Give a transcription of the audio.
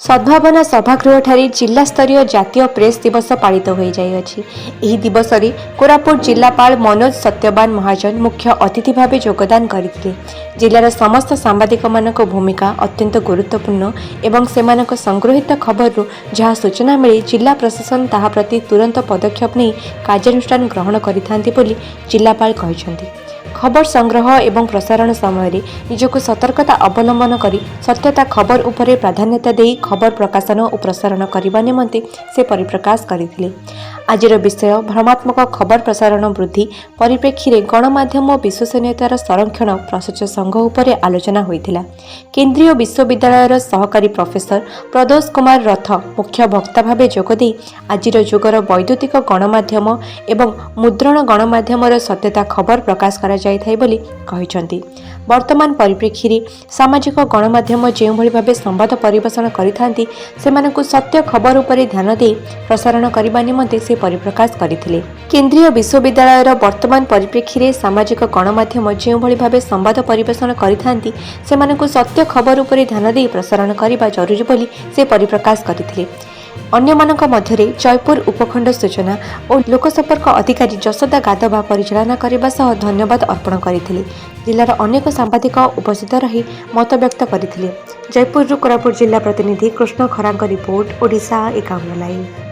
सद्भावना सभागृहଠାରେ जिला स्तरीय जातीय प्रेस दिवस पालित हो जाइछि। एही दिवसरे कोरापुट जिलापाल मनोज सत्यवान महाजन मुख्य अतिथि भाव योगदान करथिले। जिलार समस्त सांबादिक मानक भूमिका अत्यंत गुरुत्वपूर्ण एवं सेमानक संग्रहित खबररू जहाँ सूचना मिले जिला प्रशासन ताहा प्रति तुरंत पदक्षेप नहीं कार्यानुष्ठान ग्रहण करिथांती बोली जिलापाल कहिसंती। खबर संग्रह एवं प्रसारण समय निजक सतर्कता अवलंबन करी सत्यता खबर उपरे प्राधान्यता देई खबर प्रकाशन और प्रसारण करने निमंते से परिप्रकाश करथिले। आजिर विषय भ्रमात्मक खबर प्रसारण वृद्धि परिप्रेक्षी रे गणमाध्यम और विश्वसनीयतार संरक्षण प्रसारक संघ उपरे आलोचना होइथिला। केंद्रीय विश्वविद्यालयर सहकारी प्रोफेसर प्रदोष कुमार रथ मुख्य वक्ता भावे जोगदे आजिर जुगर वैद्युतिक गणमाध्यम एवं मुद्रण गणमाध्यमर सत्यता खबर प्रकाश करा जाइथाय बोली कहिसंती। वर्तमान परिप्रेक्षी रे सामाजिक गणमाध्यम जेउ भली भावे संवाद परिवेषण करिथांती सेमानकु सत्य खबर उपरे ध्यान दे प्रसारण करबा निमंते से परिप्रकाश करथिले। केंद्रीय विश्वविद्यालयर वर्तमान परिप्रेक्षी रे सामाजिक गणमाध्यम जेउ भली भावे संवाद परिवेषण करिथांती सेमानकु सत्य खबर उपरे ध्यान दे प्रसारण करबा जरूरी बोली से परिप्रकाश करथिले। अन्यमानक मध्यरे जयपुर उपखंड सूचना और लोकसंपर्क अधिकारी जसोदा गादवा परिचालना करने सह धन्यवाद अर्पण करथिले। जिलार अनेक सांबादिक उपस्थित रही मत व्यक्त करथिले। जयपुर कोरापुट जिला प्रतिनिधि कृष्ण खरांक रिपोर्ट ओडिशा 51 लाइव।